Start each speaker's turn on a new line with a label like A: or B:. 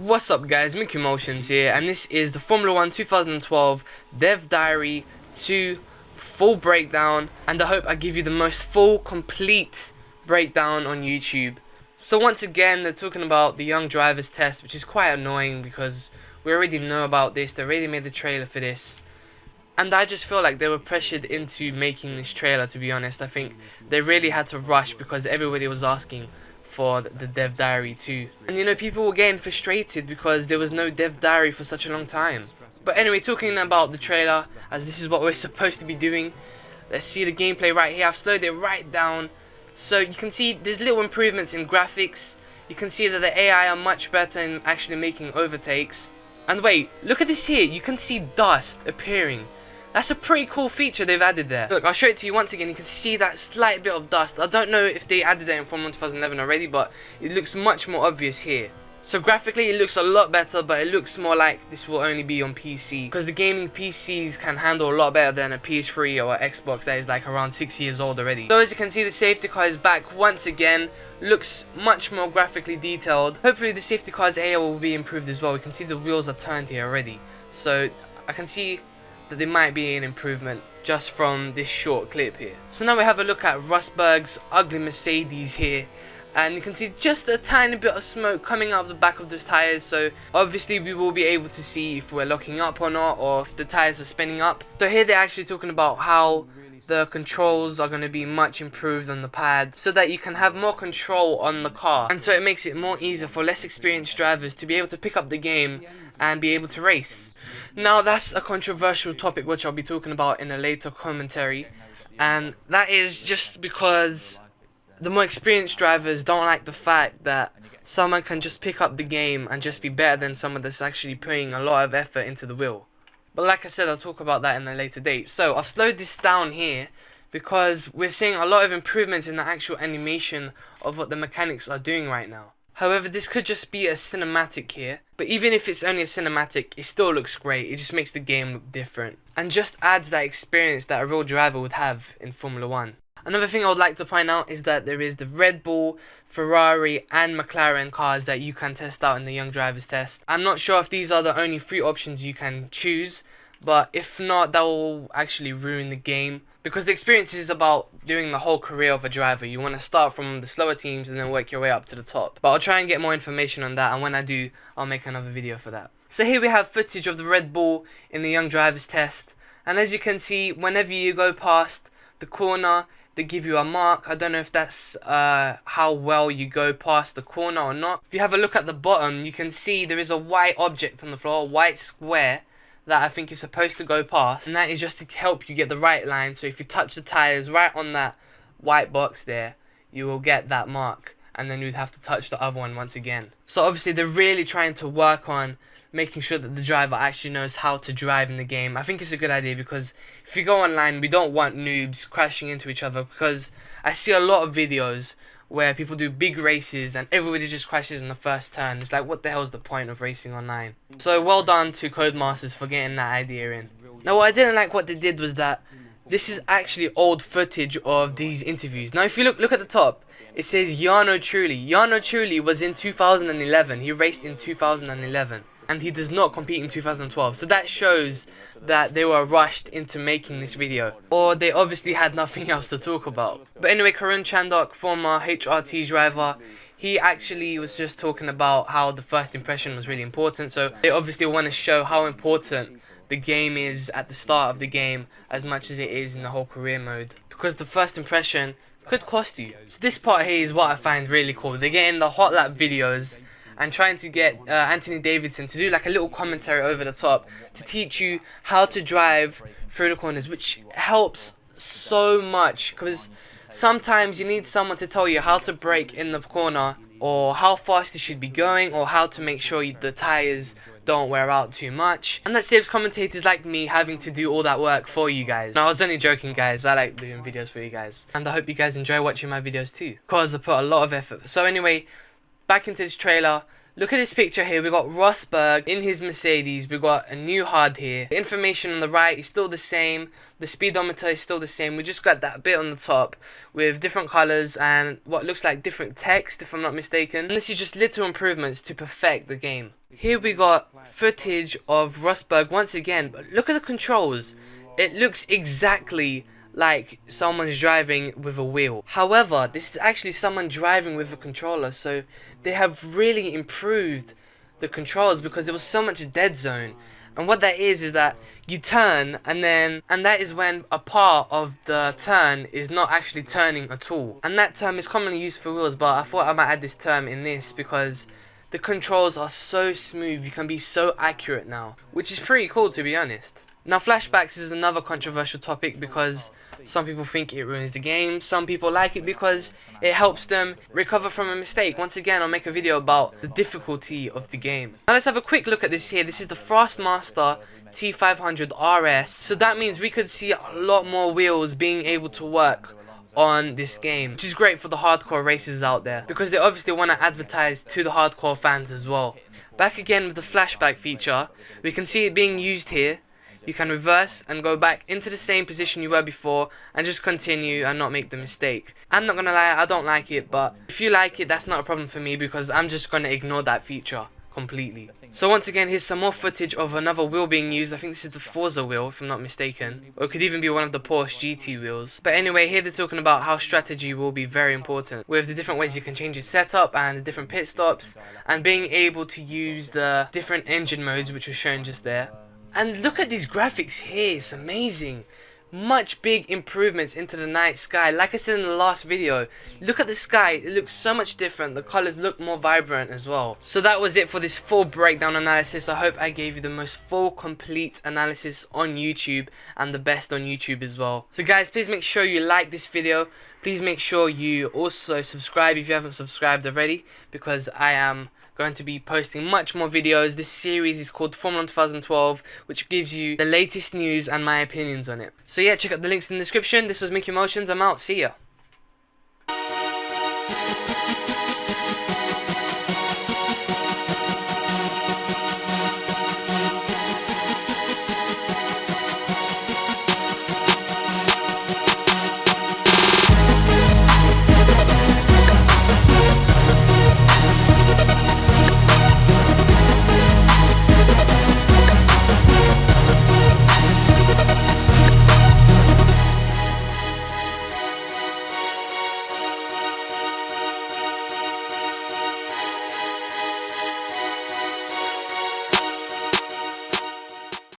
A: What's up guys, Mickey Motions here, and this is the Formula 1 2012 Dev Diary 2 full breakdown, and I hope I give you the most full, complete breakdown on YouTube. So once again, they're talking about the young drivers test, which is quite annoying because we already know about this. They already made the trailer for this, and I just feel like they were pressured into making this trailer, to be honest. I think they really had to rush because everybody was asking for the Dev Diary 2. And you know, people were getting frustrated because there was no Dev Diary for such a long time. But anyway, talking about the trailer, as this is what we're supposed to be doing, let's see the gameplay right here. I've slowed it right down, so you can see there's little improvements in graphics. You can see that the AI are much better in actually making overtakes. And wait, look at this here, you can see dust appearing. That's a pretty cool feature they've added there. Look, I'll show it to you once again. You can see that slight bit of dust. I don't know if they added that in Formula 1 2011 already, but it looks much more obvious here. So graphically it looks a lot better, but it looks more like this will only be on PC, because the gaming PCs can handle a lot better than a PS3 or Xbox that is like around 6 years old already. So as you can see, the safety car is back once again. Looks much more graphically detailed. Hopefully the safety car's AI will be improved as well. We can see the wheels are turned here already, so I can see that there might be an improvement just from this short clip here. So now we have a look at Rosberg's ugly Mercedes here, and you can see just a tiny bit of smoke coming out of the back of those tires. So obviously we will be able to see if we're locking up or not, or if the tires are spinning up. So here they're actually talking about how the controls are going to be much improved on the pad, so that you can have more control on the car, and so it makes it more easier for less experienced drivers to be able to pick up the game and be able to race. Now that's a controversial topic which I'll be talking about in a later commentary, and that is just because the more experienced drivers don't like the fact that someone can just pick up the game and just be better than someone that's actually putting a lot of effort into the wheel. But like I said, I'll talk about that in a later date. So I've slowed this down here because we're seeing a lot of improvements in the actual animation of what the mechanics are doing right now. However, this could just be a cinematic here, but even if it's only a cinematic, it still looks great. It just makes the game look different and just adds that experience that a real driver would have in Formula 1. Another thing I would like to point out is that there is the Red Bull, Ferrari and McLaren cars that you can test out in the Young Drivers test. I'm not sure if these are the only 3 options you can choose, but if not, that will actually ruin the game, because the experience is about doing the whole career of a driver. You want to start from the slower teams and then work your way up to the top. But I'll try and get more information on that, and when I do, I'll make another video for that. So here we have footage of the Red Bull in the Young Drivers test, and as you can see, whenever you go past the corner, they give you a mark. I don't know if that's how well you go past the corner or not. If you have a look at the bottom, you can see there is a white object on the floor, a white square, that I think you're supposed to go past, and that is just to help you get the right line. So if you touch the tires right on that white box there, you will get that mark, and then you'd have to touch the other one once again. So obviously they're really trying to work on making sure that the driver actually knows how to drive in the game. I think it's a good idea, because if you go online, we don't want noobs crashing into each other, because I see a lot of videos where people do big races and everybody just crashes in the first turn. It's like, what the hell is the point of racing online? So well done to Codemasters for getting that idea in. Now what I didn't like what they did was that this is actually old footage of these interviews. Now if you look at the top, it says Jarno Trulli. Jarno Trulli was in 2011. He raced in 2011. And he does not compete in 2012. So that shows that they were rushed into making this video, or they obviously had nothing else to talk about. But anyway, Karun Chandok, former HRT driver, he actually was just talking about how the first impression was really important. So they obviously want to show how important the game is at the start of the game as much as it is in the whole career mode, because the first impression could cost you. So this part here is what I find really cool. They're getting the hot lap videos and trying to get Anthony Davidson to do like a little commentary over the top to teach you how to drive through the corners, which helps so much, because sometimes you need someone to tell you how to brake in the corner, or how fast you should be going, or how to make sure the tires don't wear out too much, and that saves commentators like me having to do all that work for you guys. Now I was only joking guys, I like doing videos for you guys, and I hope you guys enjoy watching my videos too, because I put a lot of effort. So anyway, back into this trailer, Look at this picture here. We got Rosberg in his Mercedes. We got a new HUD here. The information on the right is still the same. The speedometer is still the same. We just got that bit on the top with different colors and what looks like different text, if I'm not mistaken. And this is just little improvements to perfect the game. Here we got footage of Rosberg once again. But look at the controls. It looks exactly like someone's driving with a wheel. However, this is actually someone driving with a controller, so they have really improved the controls because there was so much dead zone. And what that is that you turn and that is when a part of the turn is not actually turning at all. And that term is commonly used for wheels, but I thought I might add this term in this because the controls are so smooth, you can be so accurate now, which is pretty cool to be honest. Now flashbacks is another controversial topic because some people think it ruins the game, some people like it because it helps them recover from a mistake. Once again, I'll make a video about the difficulty of the game. Now let's have a quick look at this here. This is the Thrustmaster T500 RS. So that means we could see a lot more wheels being able to work on this game, which is great for the hardcore racers out there because they obviously want to advertise to the hardcore fans as well. Back again with the flashback feature, we can see it being used here. You can reverse and go back into the same position you were before and just continue and not make the mistake. I'm not gonna lie, I don't like it, but if you like it, that's not a problem for me because I'm just gonna ignore that feature completely. So once again, here's some more footage of another wheel being used. I think this is the Forza wheel, if I'm not mistaken. Or it could even be one of the Porsche GT wheels. But anyway, here they're talking about how strategy will be very important, with the different ways you can change your setup and the different pit stops, and being able to use the different engine modes which was shown just there. And look at these graphics here, it's amazing. Much big improvements into the night sky. Like I said in the last video, look at the sky, it looks so much different. The colors look more vibrant as well. So that was it for this full breakdown analysis. I hope I gave you the most full, complete analysis on YouTube and the best on YouTube as well. So guys, please make sure you like this video. Please make sure you also subscribe if you haven't subscribed already, because I am going to be posting much more videos. This series is called Formula 1 2012, which gives you the latest news and my opinions on it. So yeah, check out the links in the description. This was Mickey Motions. I'm out. See ya.